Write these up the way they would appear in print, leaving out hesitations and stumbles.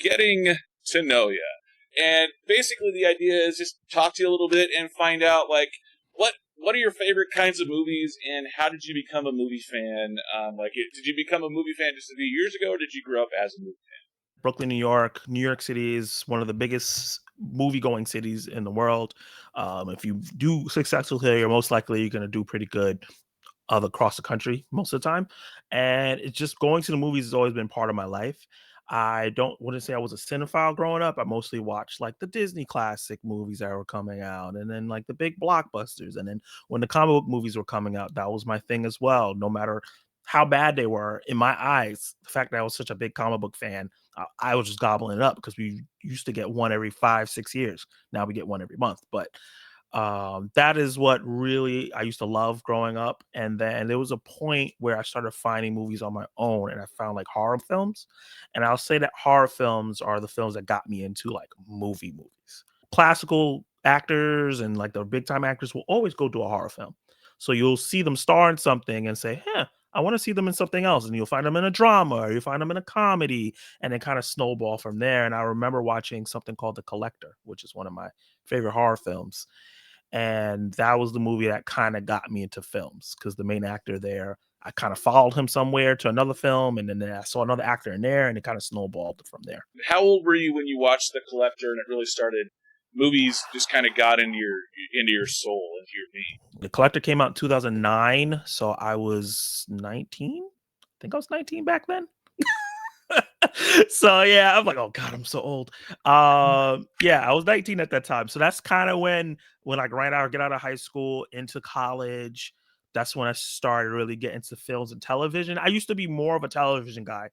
getting to know you. And basically, the idea is just talk to you a little bit and find out like what are your favorite kinds of movies and how did you become a movie fan? Did you become a movie fan just a few years ago, or did you grow up as a movie Brooklyn, New York. New York City is one of the biggest movie going cities in the world. If you do successful here, you're most likely going to do pretty good across the country most of the time. And it's just going to the movies has always been part of my life. I don't want to say I was a cinephile growing up. I mostly watched like the Disney classic movies that were coming out and then like the big blockbusters. And then when the comic book movies were coming out, that was my thing as well. No matter how bad they were in my eyes, the fact that I was such a big comic book fan, I was just gobbling it up because we used to get one every 5, 6 years. Now we get one every month. But that is what really I used to love growing up. And then there was a point where I started finding movies on my own and I found like horror films. And I'll say that horror films are the films that got me into like movies. Classical actors and like the big time actors will always go to a horror film. So you'll see them star in something and say, huh, I want to see them in something else. And you'll find them in a drama or you'll find them in a comedy and then kind of snowball from there. And I remember watching something called The Collector, which is one of my favorite horror films, and that was the movie that kind of got me into films because the main actor there, I kind of followed him somewhere to another film, and then I saw another actor in there, and it kind of snowballed from there. fan? How old were you when you watched The Collector and it really started? Movies just kind of got into your soul, into your being. The Collector came out in 2009, so I was 19. I think I was 19 back then. So yeah, I'm like, oh god, I'm so old. Yeah, I was 19 at that time. So that's kind of when I get out of high school into college. That's when I started really getting into films and television. I used to be more of a television guy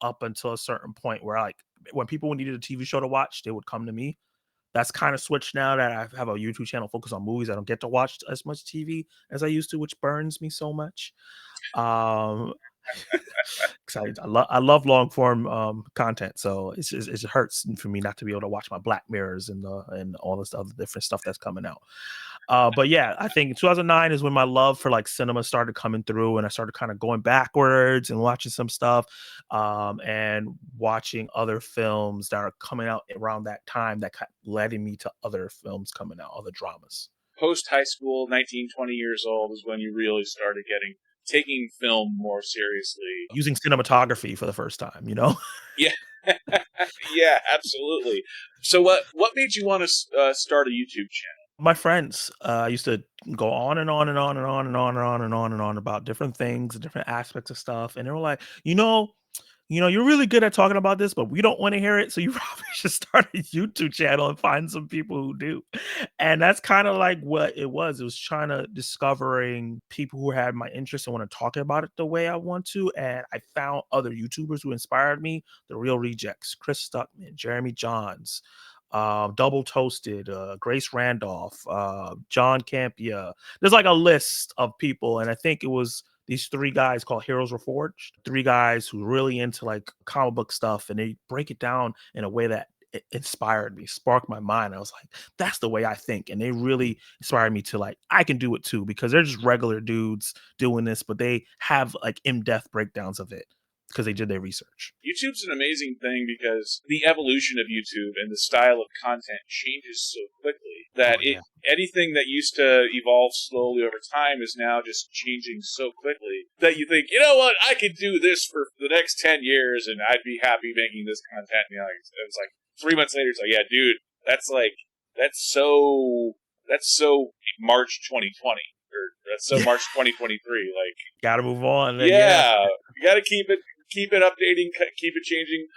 up until a certain point where like when people needed a TV show to watch, they would come to me. That's kind of switched now that I have a YouTube channel focused on movies. I don't get to watch as much TV as I used to, which burns me so much. Um, 'Cause I love long form content, so it hurts for me not to be able to watch my Black Mirrors and all this other different stuff that's coming out. But yeah, I think 2009 is when my love for like cinema started coming through, and I started kind of going backwards and watching some stuff, and watching other films that are coming out around that time that led me to other films coming out, other dramas. Post high school, 19, 20 years old is when you really started taking film more seriously. Using cinematography for the first time, you know. Yeah, yeah, absolutely. So what made you want to start a YouTube channel? My friends used to go on and on and on and on and on and on and on and on about different things, different aspects of stuff, and they were like, you're really good at talking about this, but we don't want to hear it. So you probably should start a YouTube channel and find some people who do. And that's kind of like what it was. It was trying to discovering people who had my interest and want to talk about it the way I want to. And I found other YouTubers who inspired me, the Real Rejects, Chris Stuckman, Jeremy Johns, Double Toasted, Grace Randolph, John Campia. There's like a list of people, and I think it was these three guys called Heroes Reforged. Three guys who really into like comic book stuff, and they break it down in a way that it inspired me, sparked my mind. I was like, that's the way I think, and they really inspired me to like I can do it too because they're just regular dudes doing this, but they have like in-depth breakdowns of it because they did their research. YouTube's an amazing thing because the evolution of YouTube and the style of content changes so quickly that Oh yeah. anything that used to evolve slowly over time is now just changing so quickly that you think, you know what, I could do this for the next 10 years and I'd be happy making this content. You know, it was like 3 months later, it's like, yeah, dude, that's so March 2020 or that's so Yeah. March 2023. Like, Gotta move on. Yeah. yeah, you got to keep it updating, keep it changing.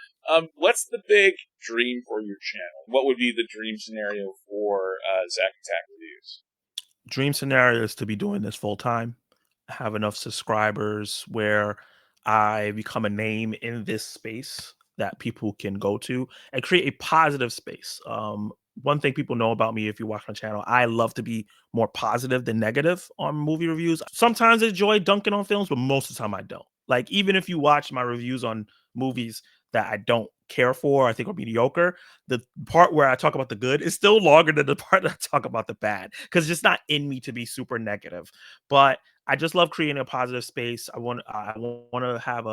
What's the big dream for your channel? What would be the dream scenario for Zack Attack Reviews? Dream scenario is to be doing this full time, have enough subscribers where I become a name in this space that people can go to and create a positive space. One thing people know about me, if you watch my channel, I love to be more positive than negative on movie reviews. Sometimes I enjoy dunking on films, but most of the time I don't. Like, even if you watch my reviews on movies that I don't care for, I think are mediocre, the part where I talk about the good is still longer than the part that I talk about the bad because it's just not in me to be super negative. But I just love creating a positive space. I want to have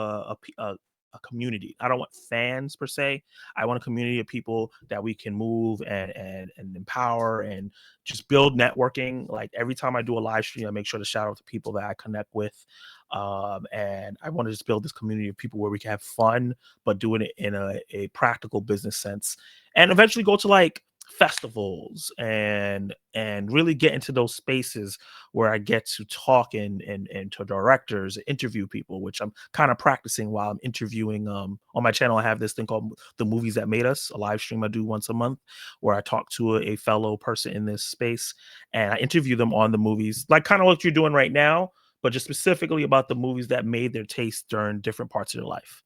a community. I don't want fans per se. I want a community of people that we can move and empower and just build networking. Like every time I do a live stream, I make sure to shout out to people that I connect with. And I want to just build this community of people where we can have fun, but doing it in a practical business sense, and eventually go to like festivals and really get into those spaces where I get to talk and to directors, interview people, which I'm kind of practicing while I'm interviewing. On my channel, I have this thing called The Movies That Made Us, a live stream I do once a month where I talk to a fellow person in this space and I interview them on the movies, like kind of what you're doing right now, but just specifically about the movies that made their taste during different parts of their life.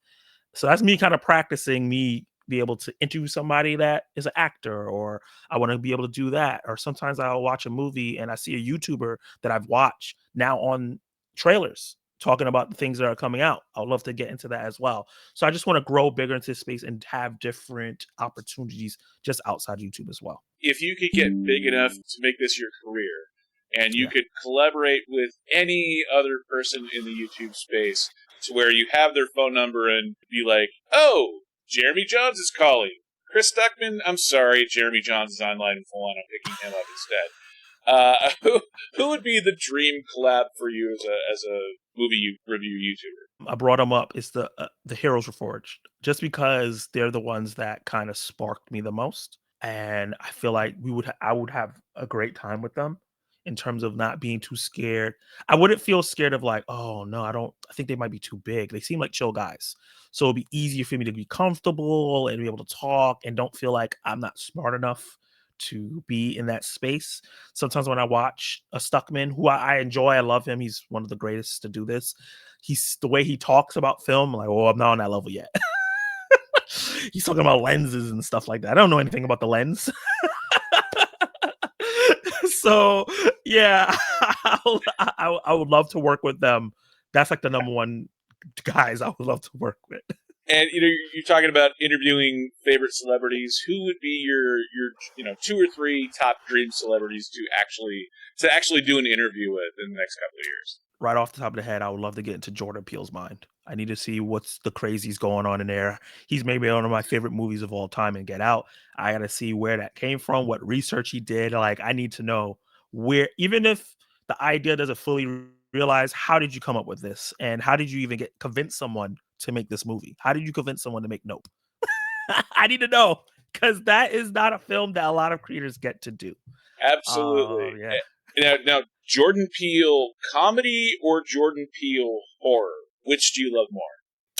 So that's me kind of practicing me be able to interview somebody that is an actor, or I want to be able to do that. Or sometimes I'll watch a movie and I see a YouTuber that I've watched now on trailers talking about the things that are coming out. I would love to get into that as well. So I just want to grow bigger into this space and have different opportunities just outside YouTube as well. If you could get big enough to make this your career, and you Yeah. could collaborate with any other person in the YouTube space to where you have their phone number and be like, oh, Jeremy Johns is calling. Chris Stuckman, I'm sorry, Jeremy Johns is online and full on. I'm picking him up instead. Who would be the dream collab for you as a movie review YouTuber? I brought them up. It's the Heroes Reforged, just because they're the ones that kind of sparked me the most, and I feel like I would have a great time with them in terms of not being too scared. I wouldn't feel scared of like, oh no, I don't. I think they might be too big. They seem like chill guys, so it'd be easier for me to be comfortable and be able to talk and don't feel like I'm not smart enough to be in that space. Sometimes when I watch a Stuckman, who I enjoy, I love him. He's one of the greatest to do this. He's the way he talks about film, like, oh, I'm not on that level yet. He's talking about lenses and stuff like that. I don't know anything about the lens. So yeah, I would love to work with them. That's like the number one guys I would love to work with. And you're talking about interviewing favorite celebrities. Who would be your 2 or 3 top dream celebrities to actually do an interview with in the next couple of years? Right off the top of the head, I would love to get into Jordan Peele's mind. I need to see what's the crazies going on in there. He's maybe one of my favorite movies of all time, and Get Out. I got to see where that came from, what research he did. Like, I need to know where, even if the idea doesn't fully realize, how did you come up with this? And how did you even convince someone to make this movie? How did you convince someone to make Nope? I need to know, because that is not a film that a lot of creators get to do. Absolutely. Yeah. Now, Jordan Peele comedy or Jordan Peele horror? Which do you love more?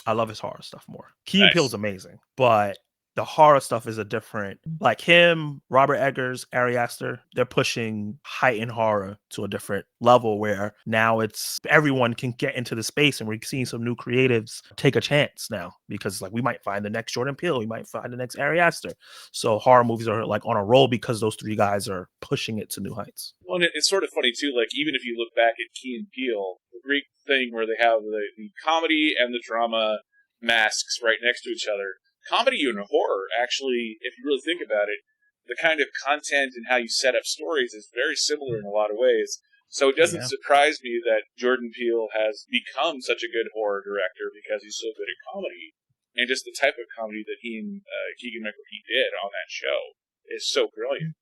I love his horror stuff more. Key and Peele's Nice. amazing, but the horror stuff is a different, like him, Robert Eggers, Ari Aster, they're pushing heightened horror to a different level where now it's everyone can get into the space, and we're seeing some new creatives take a chance now, because like we might find the next Jordan Peele, we might find the next Ari Aster. So horror movies are like on a roll because those 3 guys are pushing it to new heights. Well, and it's sort of funny too. Like even if you look back at Key and Peele, the great thing where they have the comedy and the drama masks right next to each other. Comedy and horror, actually, if you really think about it, the kind of content and how you set up stories is very similar in a lot of ways. So it doesn't surprise me that Jordan Peele has become such a good horror director because he's so good at comedy. And just the type of comedy that he and Keegan-Michael Key did on that show is so brilliant.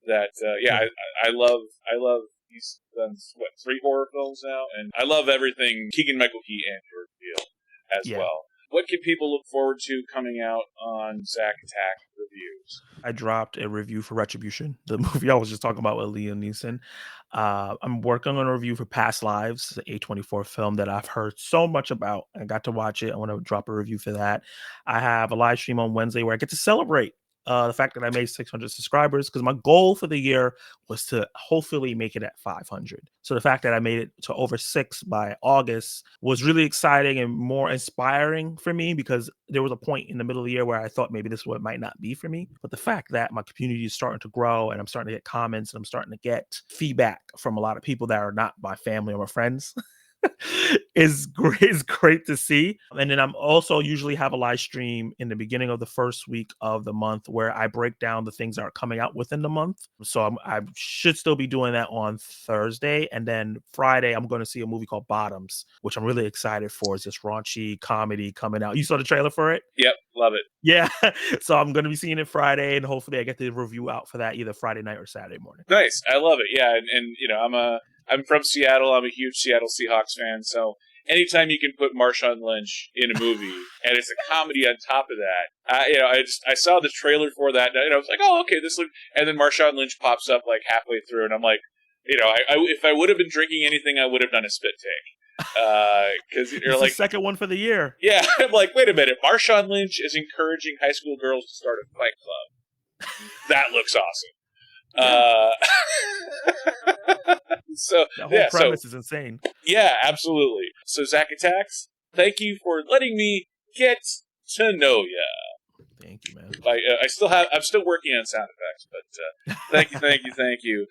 That I love. He's done 3 horror films now, and I love everything Keegan-Michael Key and Jordan Peele as well. What can people look forward to coming out on Zack Attack reviews? I dropped a review for Retribution, the movie I was just talking about with Liam Neeson. I'm working on a review for Past Lives, the A24 film that I've heard so much about. I got to watch it. I want to drop a review for that. I have a live stream on Wednesday where I get to celebrate the fact that I made 600 subscribers, because my goal for the year was to hopefully make it at 500. So the fact that I made it to over 6 by August was really exciting and more inspiring for me, because there was a point in the middle of the year where I thought maybe this one might not be for me. But the fact that my community is starting to grow and I'm starting to get comments and I'm starting to get feedback from a lot of people that are not my family or my friends is great to see. And then I'm also usually have a live stream in the beginning of the first week of the month where I break down the things that are coming out within the month. So I should still be doing that on Thursday. And then Friday, I'm going to see a movie called Bottoms, which I'm really excited for. It's this raunchy comedy coming out. You saw the trailer for it? Yep, love it. Yeah. So I'm going to be seeing it Friday, and hopefully I get the review out for that either Friday night or Saturday morning. Nice, I love it. Yeah, and you know, I'm from Seattle. I'm a huge Seattle Seahawks fan. So anytime you can put Marshawn Lynch in a movie and it's a comedy on top of that, I saw the trailer for that and I was like, oh, okay, this looks. And then Marshawn Lynch pops up like halfway through, and I'm like, if I would have been drinking anything, I would have done a spit take. Because you're like, the second one for the year. Yeah, I'm like, wait a minute, Marshawn Lynch is encouraging high school girls to start a fight club. That looks awesome. So the whole premise is insane. Yeah, absolutely. So Zack Attacks, thank you for letting me get to know ya. Thank you, man. I'm still working on sound effects, but thank you.